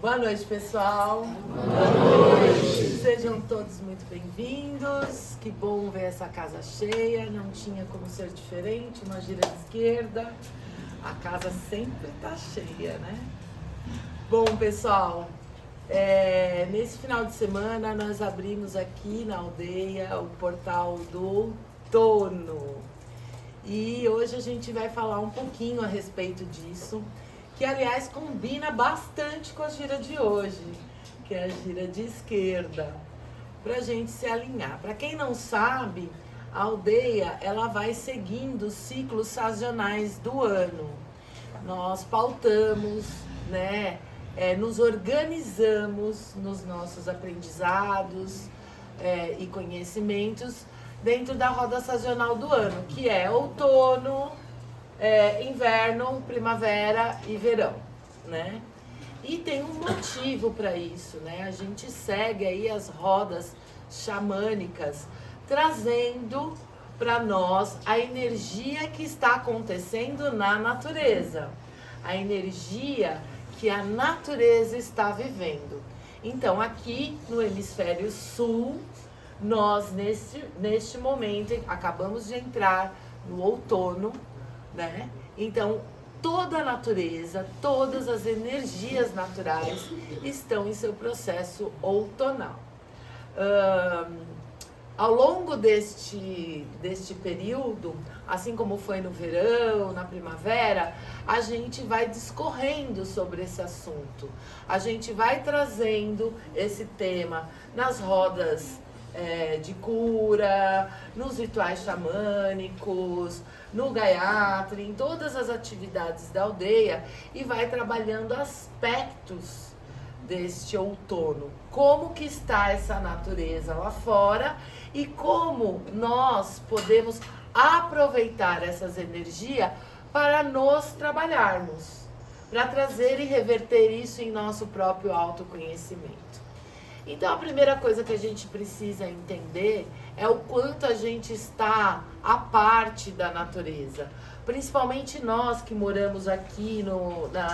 Boa noite, pessoal. Boa noite. Sejam todos muito bem-vindos. Que bom ver essa casa cheia. Não tinha como ser diferente. Uma gira de esquerda. A casa sempre tá cheia, né? Bom, pessoal, nesse final de semana nós abrimos aqui na aldeia o portal do outono. E hoje a gente vai falar um pouquinho a respeito disso, que aliás combina bastante com a gira de hoje, que é a gira de esquerda, para a gente se alinhar. Para quem não sabe, a aldeia ela vai seguindo os ciclos sazonais do ano. Nós pautamos, né, nos organizamos nos nossos aprendizados e conhecimentos dentro da roda sazonal do ano, que é outono, inverno, primavera e verão, né? E tem um motivo para isso, né? A gente segue aí as rodas xamânicas, trazendo para nós a energia que está acontecendo na natureza, a energia que a natureza está vivendo. Então, aqui no hemisfério sul, nós neste momento acabamos de entrar no outono, né? Então, toda a natureza, todas as energias naturais estão em seu processo outonal. Ao longo deste período, assim como foi no verão, na primavera, a gente vai discorrendo sobre esse assunto. A gente vai trazendo esse tema nas rodas de cura, nos rituais xamânicos, no Gayatri, em todas as atividades da aldeia, e vai trabalhando aspectos deste outono. Como que está essa natureza lá fora e como nós podemos aproveitar essas energias para nos trabalharmos, para trazer e reverter isso em nosso próprio autoconhecimento. Então, a primeira coisa que a gente precisa entender é o quanto a gente está à parte da natureza. Principalmente nós que moramos aqui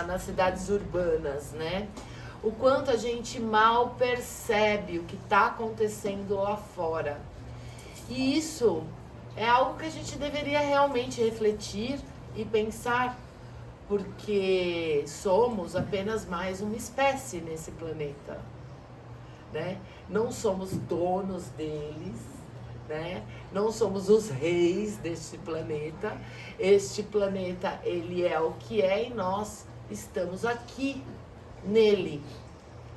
nas cidades urbanas, né? O quanto a gente mal percebe o que está acontecendo lá fora. E isso é algo que a gente deveria realmente refletir e pensar, porque somos apenas mais uma espécie nesse planeta. Né? Não somos donos deles, né? Não somos os reis deste planeta. Este planeta, ele é o que é e nós estamos aqui nele,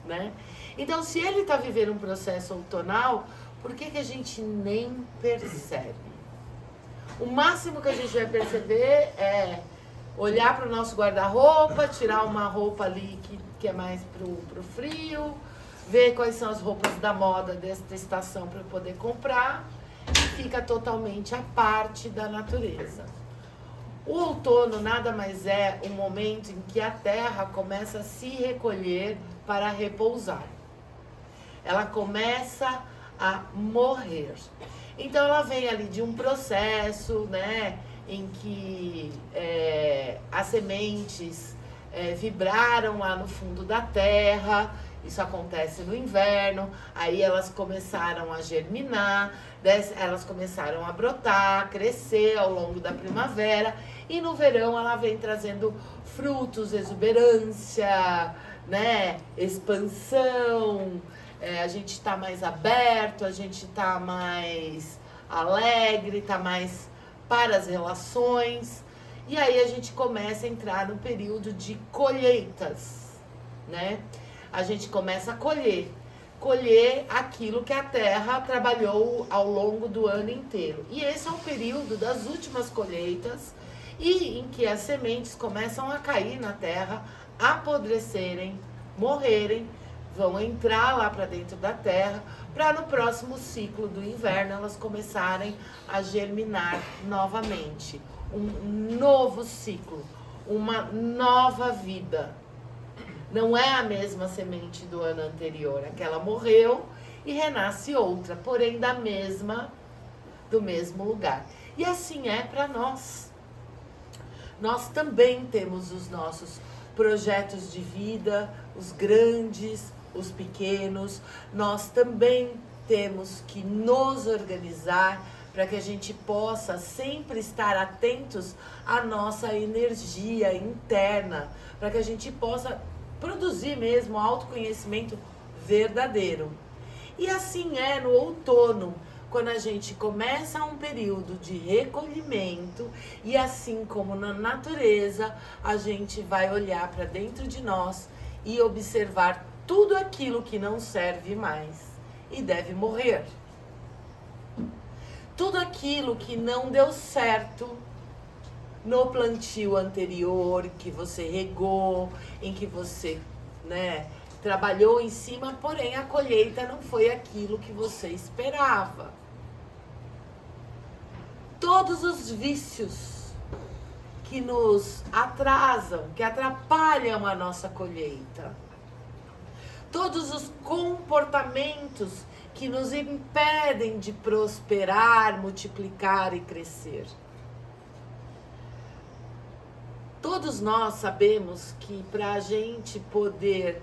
né? Então, se ele está vivendo um processo outonal, por que a gente nem percebe? O máximo que a gente vai perceber é olhar para o nosso guarda-roupa, tirar uma roupa ali que é mais pro frio, ver quais são as roupas da moda desta estação para poder comprar, e fica totalmente à parte da natureza. O outono nada mais é um momento em que a terra começa a se recolher para repousar. Ela começa a morrer. Então ela vem ali de um processo, né, em que as sementes vibraram lá no fundo da terra. Isso acontece no inverno, aí elas começaram a germinar, elas começaram a brotar, crescer ao longo da primavera, e no verão ela vem trazendo frutos, exuberância, né, expansão, a gente está mais aberto, a gente está mais alegre, está mais para as relações, e aí a gente começa a entrar no período de colheitas, né? A gente começa a colher aquilo que a terra trabalhou ao longo do ano inteiro. E esse é o período das últimas colheitas, e em que as sementes começam a cair na terra, apodrecerem, morrerem, vão entrar lá para dentro da terra, para no próximo ciclo do inverno elas começarem a germinar novamente. Um novo ciclo, uma nova vida. Não é a mesma semente do ano anterior, aquela morreu e renasce outra, porém do mesmo lugar. E assim é para nós. Nós também temos os nossos projetos de vida, os grandes, os pequenos. Nós também temos que nos organizar para que a gente possa sempre estar atentos à nossa energia interna, para que a gente possa produzir mesmo autoconhecimento verdadeiro. E assim é no outono, quando a gente começa um período de recolhimento e assim como na natureza, a gente vai olhar para dentro de nós e observar tudo aquilo que não serve mais e deve morrer. Tudo aquilo que não deu certo no plantio anterior, que você regou, em que você, trabalhou em cima, porém a colheita não foi aquilo que você esperava. Todos os vícios que nos atrasam, que atrapalham a nossa colheita. Todos os comportamentos que nos impedem de prosperar, multiplicar e crescer. Todos nós sabemos que para a gente poder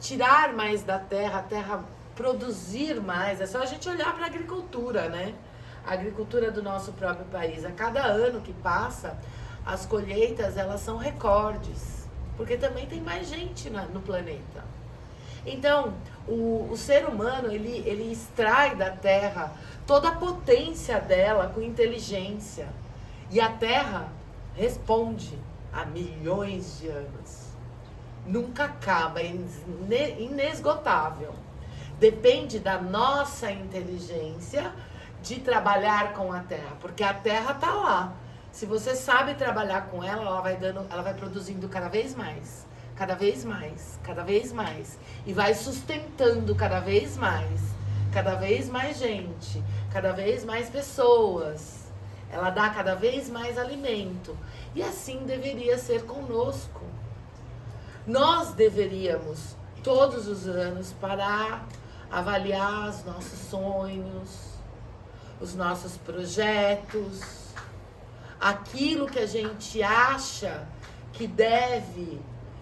tirar mais da terra, a terra produzir mais, é só a gente olhar para a agricultura, né? A agricultura do nosso próprio país. A cada ano que passa, as colheitas, elas são recordes, porque também tem mais gente no planeta. Então, o ser humano, ele extrai da terra toda a potência dela com inteligência. E a terra responde há milhões de anos. Nunca acaba, é inesgotável. Depende da nossa inteligência de trabalhar com a terra, porque a terra está lá. Se você sabe trabalhar com ela, ela vai produzindo cada vez mais. Cada vez mais, cada vez mais. E vai sustentando cada vez mais gente, cada vez mais pessoas. Ela dá cada vez mais alimento. E assim deveria ser conosco. Nós deveríamos, todos os anos, parar, avaliar os nossos sonhos, os nossos projetos, aquilo que a gente acha que deve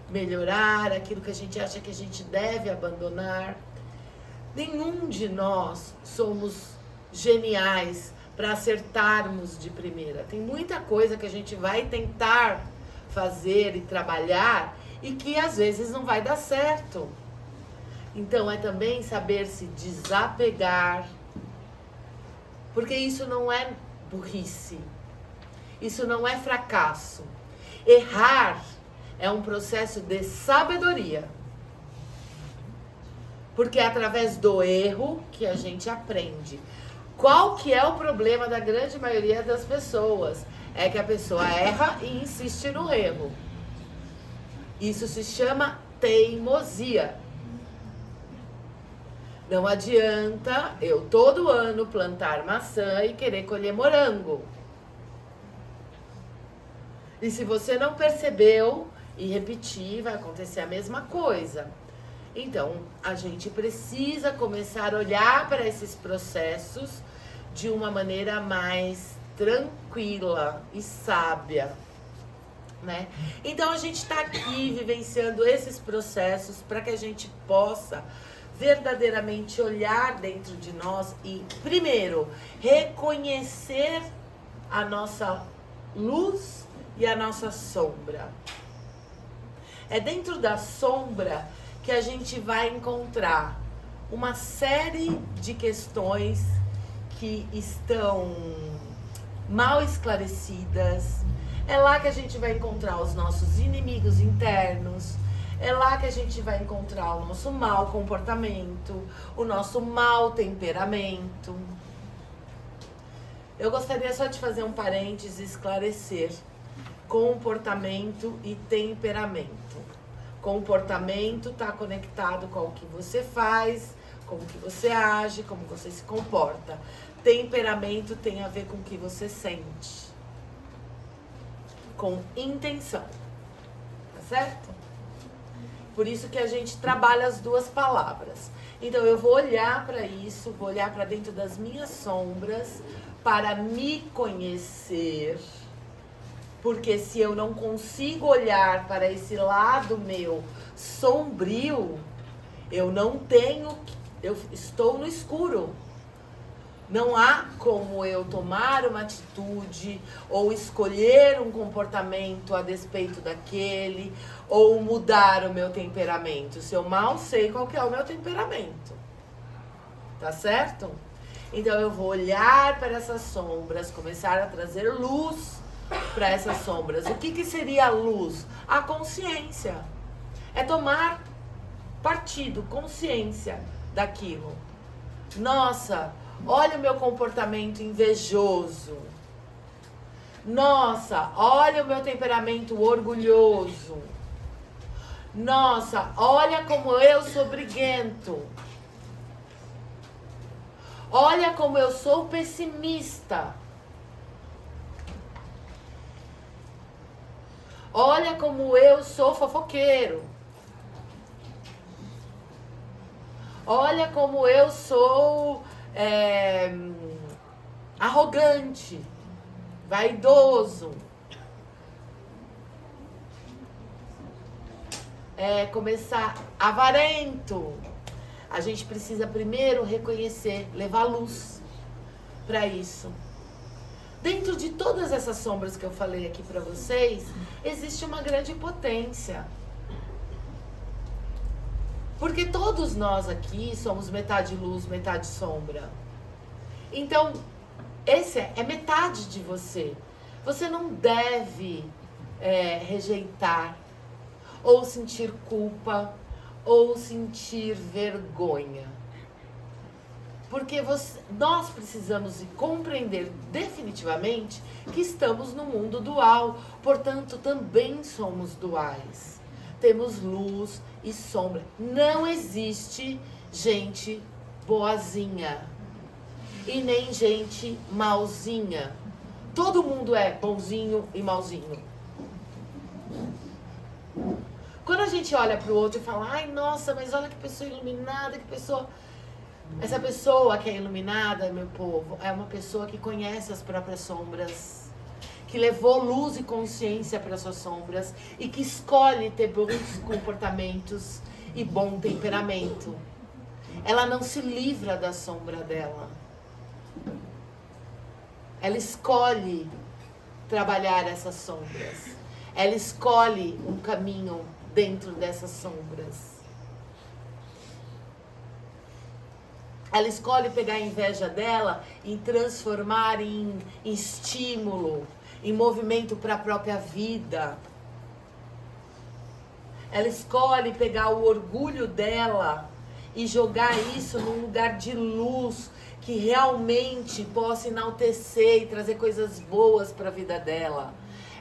melhorar, aquilo que a gente acha que a gente deve abandonar. Nenhum de nós somos geniais para acertarmos de primeira. Tem muita coisa que a gente vai tentar fazer e trabalhar e que às vezes não vai dar certo. Então é também saber se desapegar, porque isso não é burrice, isso não é fracasso. Errar é um processo de sabedoria. Porque é através do erro que a gente aprende. Qual que é o problema da grande maioria das pessoas? É que a pessoa erra e insiste no erro. Isso se chama teimosia. Não adianta eu todo ano plantar maçã e querer colher morango. E se você não percebeu e repetir, vai acontecer a mesma coisa. Então, a gente precisa começar a olhar para esses processos de uma maneira mais tranquila e sábia, né? Então, a gente está aqui vivenciando esses processos para que a gente possa verdadeiramente olhar dentro de nós e, primeiro, reconhecer a nossa luz e a nossa sombra. É dentro da sombra que a gente vai encontrar uma série de questões que estão mal esclarecidas. É lá que a gente vai encontrar os nossos inimigos internos. É lá que a gente vai encontrar o nosso mau comportamento, o nosso mau temperamento. Eu gostaria só de fazer um parênteses e esclarecer. Comportamento e temperamento. Comportamento está conectado com o que você faz, com o que você age, como você se comporta. Temperamento tem a ver com o que você sente. Com intenção. Tá certo? Por isso que a gente trabalha as duas palavras. Então eu vou olhar para isso, vou olhar para dentro das minhas sombras para me conhecer Porque se eu não consigo olhar para esse lado meu sombrio, eu estou no escuro. Não há como eu tomar uma atitude ou escolher um comportamento a despeito daquele ou mudar o meu temperamento, se eu mal sei qual que é o meu temperamento. Tá certo? Então eu vou olhar para essas sombras, começar a trazer luz para essas sombras. O que seria a luz? A consciência. É tomar partido, consciência daquilo. Nossa, olha o meu comportamento invejoso. Nossa, olha o meu temperamento orgulhoso. Nossa, olha como eu sou briguento. Olha como eu sou pessimista. Olha como eu sou fofoqueiro. Olha como eu sou arrogante, vaidoso. Começar avarento. A gente precisa primeiro reconhecer, levar luz para isso. Dentro de todas essas sombras que eu falei aqui para vocês, existe uma grande potência. Porque todos nós aqui somos metade luz, metade sombra. Então, esse é metade de você. Você não deve rejeitar, ou sentir culpa, ou sentir vergonha. Porque nós precisamos compreender definitivamente que estamos no mundo dual. Portanto, também somos duais. Temos luz e sombra. Não existe gente boazinha e nem gente malzinha. Todo mundo é bonzinho e malzinho. Quando a gente olha para o outro e fala, ai, nossa, mas olha que pessoa iluminada, que pessoa... Essa pessoa que é iluminada, meu povo, é uma pessoa que conhece as próprias sombras, que levou luz e consciência para suas sombras e que escolhe ter bons comportamentos e bom temperamento. Ela não se livra da sombra dela. Ela escolhe trabalhar essas sombras. Ela escolhe um caminho dentro dessas sombras. Ela escolhe pegar a inveja dela e transformar em estímulo, em movimento para a própria vida. Ela escolhe pegar o orgulho dela e jogar isso num lugar de luz que realmente possa enaltecer e trazer coisas boas para a vida dela.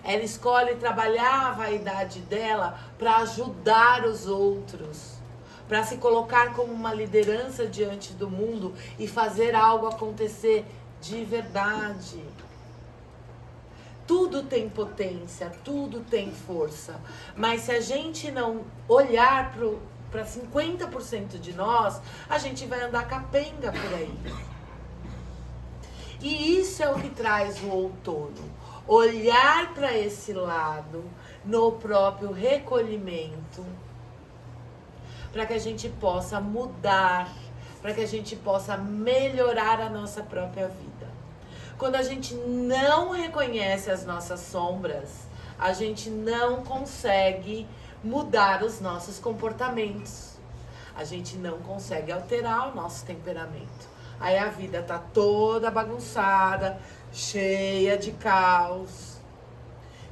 Ela escolhe trabalhar a vaidade dela para ajudar os outros, para se colocar como uma liderança diante do mundo e fazer algo acontecer de verdade. Tudo tem potência, tudo tem força, mas se a gente não olhar para 50% de nós, a gente vai andar capenga por aí. E isso é o que traz o outono. Olhar para esse lado no próprio recolhimento, para que a gente possa mudar, para que a gente possa melhorar a nossa própria vida. Quando a gente não reconhece as nossas sombras, a gente não consegue mudar os nossos comportamentos. A gente não consegue alterar o nosso temperamento. Aí a vida tá toda bagunçada, cheia de caos.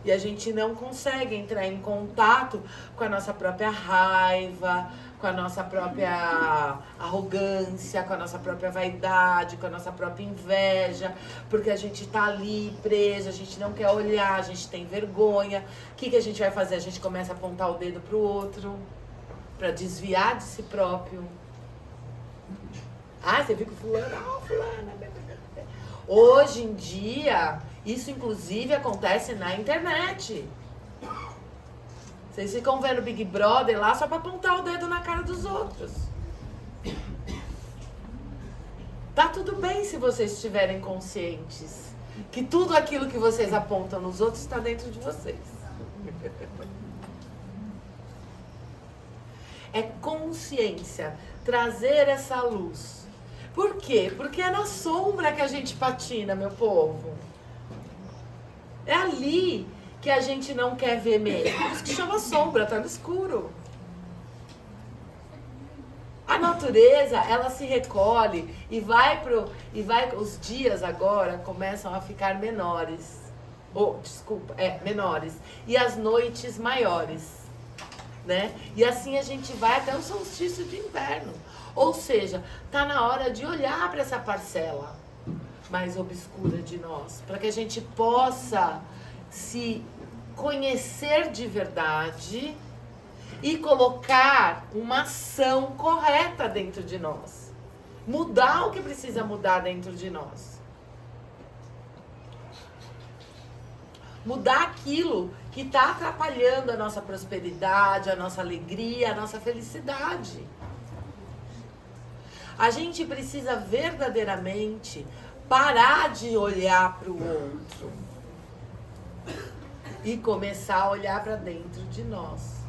E a gente não consegue entrar em contato com a nossa própria raiva, com a nossa própria arrogância, com a nossa própria vaidade, com a nossa própria inveja, porque a gente tá ali preso, a gente não quer olhar, a gente tem vergonha. O que a gente vai fazer? A gente começa a apontar o dedo pro outro, para desviar de si próprio. Ah, você viu que fulano, fulana. Hoje em dia, isso inclusive acontece na internet. Vocês ficam vendo Big Brother lá só pra apontar o dedo na cara dos outros. Tá tudo bem se vocês estiverem conscientes. que tudo aquilo que vocês apontam nos outros está dentro de vocês. É consciência, trazer essa luz. Por quê? Porque é na sombra que a gente patina, meu povo. É ali que a gente não quer ver mesmo. Por isso que chama sombra, tá no escuro. A natureza, ela se recolhe e os dias agora começam a ficar menores. Menores. E as noites maiores, né? E assim a gente vai até o solstício de inverno. Ou seja, tá na hora de olhar para essa parcela mais obscura de nós, para que a gente possa se conhecer de verdade e colocar uma ação correta dentro de nós. Mudar o que precisa mudar dentro de nós. Mudar aquilo que está atrapalhando a nossa prosperidade, a nossa alegria, a nossa felicidade. A gente precisa verdadeiramente parar de olhar para o outro e começar a olhar para dentro de nós.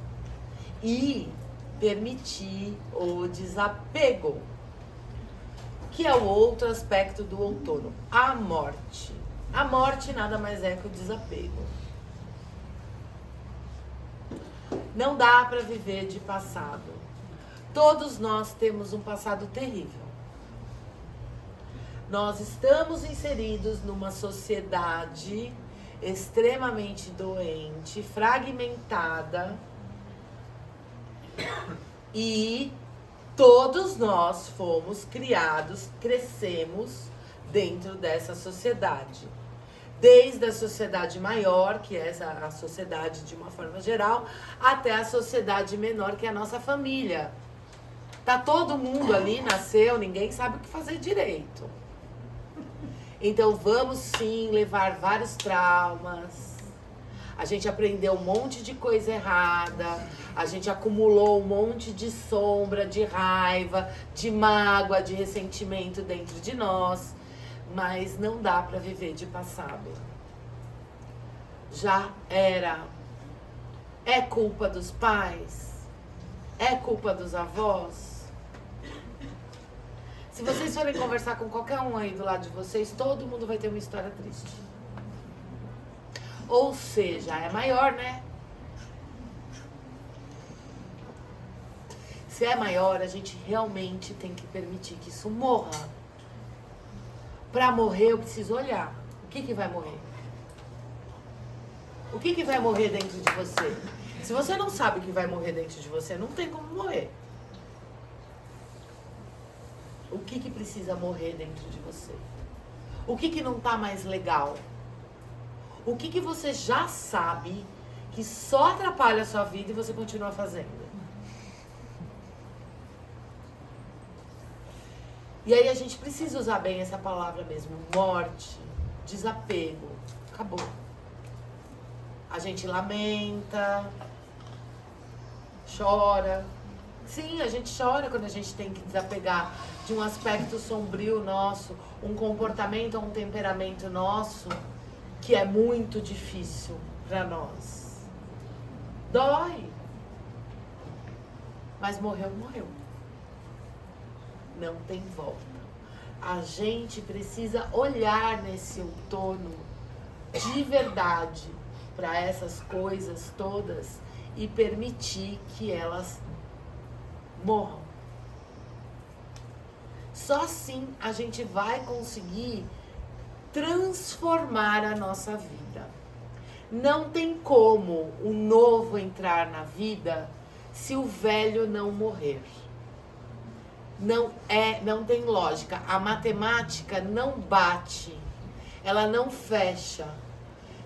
E permitir o desapego, que é o outro aspecto do outono, a morte. A morte nada mais é que o desapego. Não dá para viver de passado. Todos nós temos um passado terrível. Nós estamos inseridos numa sociedade extremamente doente, fragmentada, e todos nós fomos criados, crescemos dentro dessa sociedade. Desde a sociedade maior, que é a sociedade de uma forma geral, até a sociedade menor, que é a nossa família. Tá todo mundo ali, nasceu, ninguém sabe o que fazer direito. Então vamos sim levar vários traumas. A gente aprendeu um monte de coisa errada, a gente acumulou um monte de sombra, de raiva, de mágoa, de ressentimento dentro de nós, mas não dá para viver de passado. Já era. É culpa dos pais? É culpa dos avós? Se vocês forem conversar com qualquer um aí do lado de vocês, todo mundo vai ter uma história triste. Ou seja, é maior, né? Se é maior, a gente realmente tem que permitir que isso morra. Para morrer, eu preciso olhar. O que vai morrer? O que vai morrer dentro de você? Se você não sabe o que vai morrer dentro de você, não tem como morrer. O que precisa morrer dentro de você? O que não tá mais legal? O que você já sabe que só atrapalha a sua vida e você continua fazendo? E aí a gente precisa usar bem essa palavra mesmo. Morte, desapego. Acabou. A gente lamenta, chora. Sim, a gente chora quando a gente tem que desapegar de um aspecto sombrio nosso, um comportamento, um temperamento nosso, que é muito difícil para nós. Dói. Mas morreu, morreu. Não tem volta. A gente precisa olhar nesse outono de verdade para essas coisas todas e permitir que elas morram. Só assim a gente vai conseguir transformar a nossa vida. Não tem como o novo entrar na vida se o velho não morrer. Não tem lógica. A matemática não bate. Ela não fecha.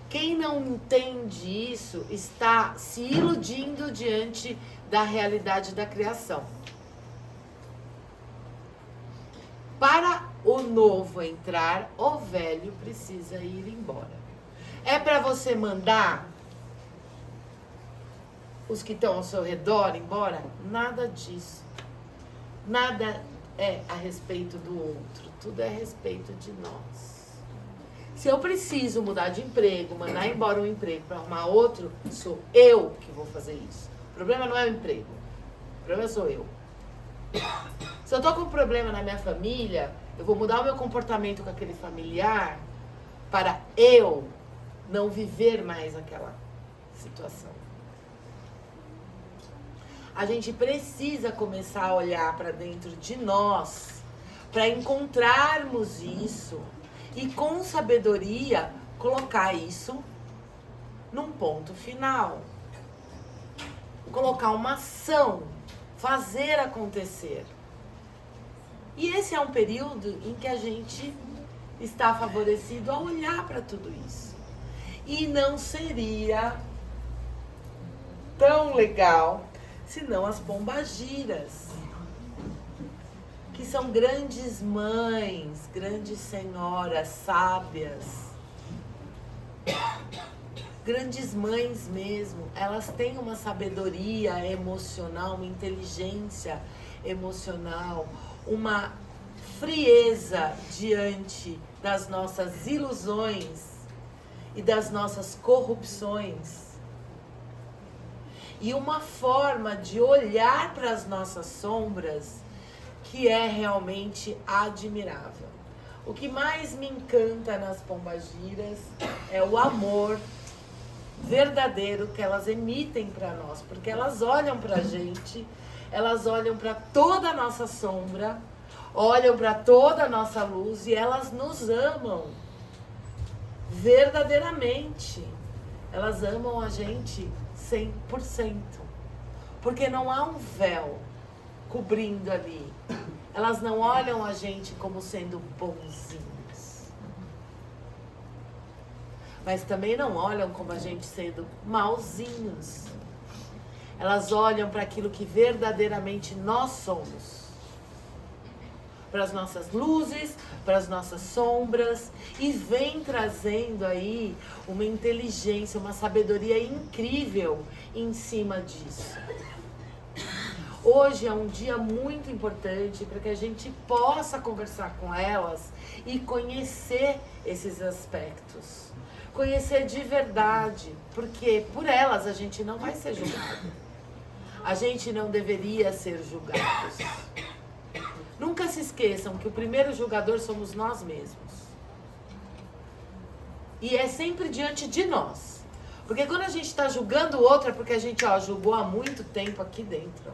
Quem não entende isso está se iludindo diante da realidade da criação. Para o novo entrar, o velho precisa ir embora. É para você mandar os que estão ao seu redor embora? Nada disso. Nada é a respeito do outro. Tudo é a respeito de nós. Se eu preciso mudar de emprego, mandar embora um emprego para arrumar outro, sou eu que vou fazer isso. O problema não é o emprego. O problema sou eu. Se eu tô com um problema na minha família, eu vou mudar o meu comportamento com aquele familiar para eu não viver mais aquela situação. A gente precisa começar a olhar para dentro de nós para encontrarmos isso e com sabedoria colocar isso num ponto final. Colocar uma ação, fazer acontecer. E esse é um período em que a gente está favorecido a olhar para tudo isso. E não seria tão legal se não as pombagiras, que são grandes mães, grandes senhoras sábias, grandes mães mesmo. Elas têm uma sabedoria emocional, uma inteligência emocional, uma frieza diante das nossas ilusões e das nossas corrupções. E uma forma de olhar para as nossas sombras que é realmente admirável. O que mais me encanta nas pombagiras é o amor verdadeiro que elas emitem para nós, porque elas olham para a gente, elas olham para toda a nossa sombra, olham para toda a nossa luz e elas nos amam verdadeiramente. Elas amam a gente 100%, porque não há um véu cobrindo ali. Elas não olham a gente como sendo bonzinhos, mas também não olham como a gente sendo malzinhos. Elas olham para aquilo que verdadeiramente nós somos, para as nossas luzes, para as nossas sombras, e vem trazendo aí uma inteligência, uma sabedoria incrível em cima disso. Hoje é um dia muito importante para que a gente possa conversar com elas e conhecer esses aspectos. Conhecer de verdade, porque por elas a gente não vai ser julgado. A gente não deveria ser julgados. Nunca se esqueçam que o primeiro julgador somos nós mesmos. E é sempre diante de nós. Porque quando a gente está julgando o outro é porque a gente julgou há muito tempo aqui dentro.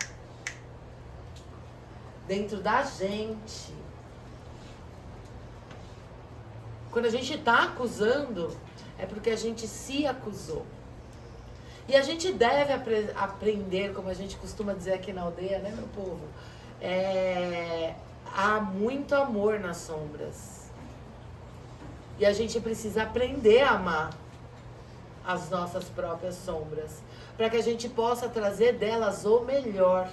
Dentro da gente. Quando a gente está acusando, é porque a gente se acusou. E a gente deve aprender, como a gente costuma dizer aqui na aldeia, né, meu povo? Há muito amor nas sombras. E a gente precisa aprender a amar as nossas próprias sombras, para que a gente possa trazer delas o melhor,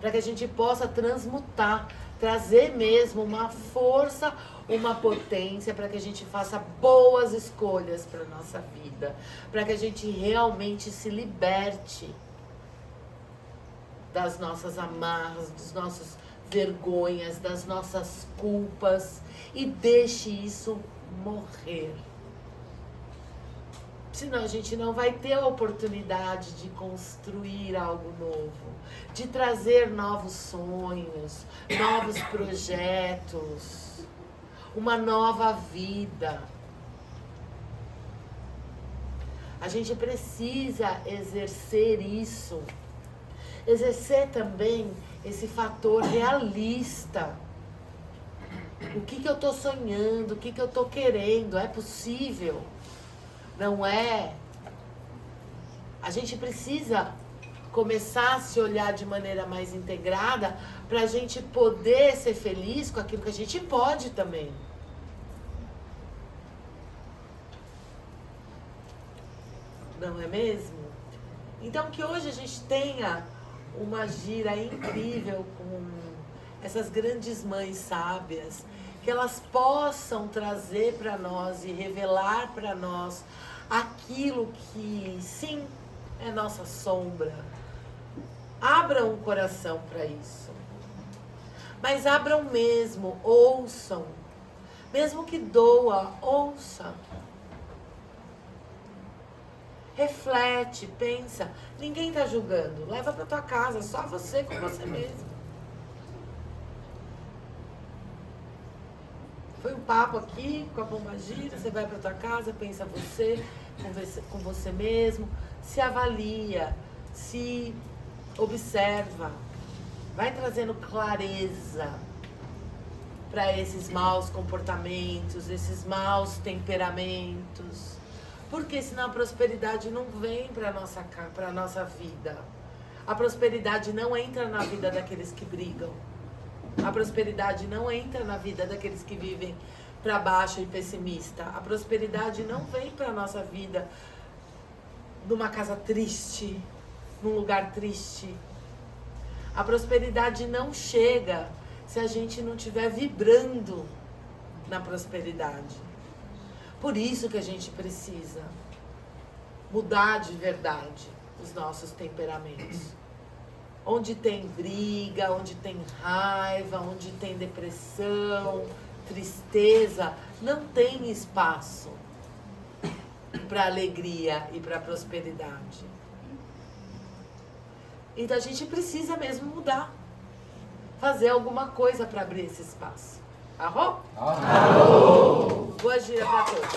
para que a gente possa transmutar, trazer mesmo uma força, uma potência, para que a gente faça boas escolhas para a nossa vida, para que a gente realmente se liberte das nossas amarras, dos nossos vergonhas, das nossas culpas e deixe isso morrer. Senão a gente não vai ter a oportunidade de construir algo novo, de trazer novos sonhos, novos projetos, uma nova vida. A gente precisa exercer isso. Exercer também esse fator realista. O que eu estou sonhando, o que eu estou querendo, é possível? Não é? A gente precisa começar a se olhar de maneira mais integrada para a gente poder ser feliz com aquilo que a gente pode também. Não é mesmo? Então que hoje a gente tenha uma gira incrível com essas grandes mães sábias, que elas possam trazer para nós e revelar para nós aquilo que, sim, é nossa sombra. Abram o coração para isso. Mas abram mesmo, ouçam, Mesmo que doa, ouça. Reflete, pensa. Ninguém tá julgando. Leva pra tua casa, só você com você mesmo. Foi um papo aqui com a Pombagira. Você vai pra tua casa, pensa você, com você mesmo. Se avalia, se observa. Vai trazendo clareza para esses maus comportamentos, esses maus temperamentos. Porque senão a prosperidade não vem para a nossa vida. A prosperidade não entra na vida daqueles que brigam. A prosperidade não entra na vida daqueles que vivem para baixo e pessimista. A prosperidade não vem para a nossa vida numa casa triste, num lugar triste. A prosperidade não chega se a gente não estiver vibrando na prosperidade. Por isso que a gente precisa mudar de verdade os nossos temperamentos. Onde tem briga, onde tem raiva, onde tem depressão, tristeza, não tem espaço para alegria e para prosperidade. Então a gente precisa mesmo mudar. Fazer alguma coisa para abrir esse espaço. Arro? Arro! Boa gira para todos.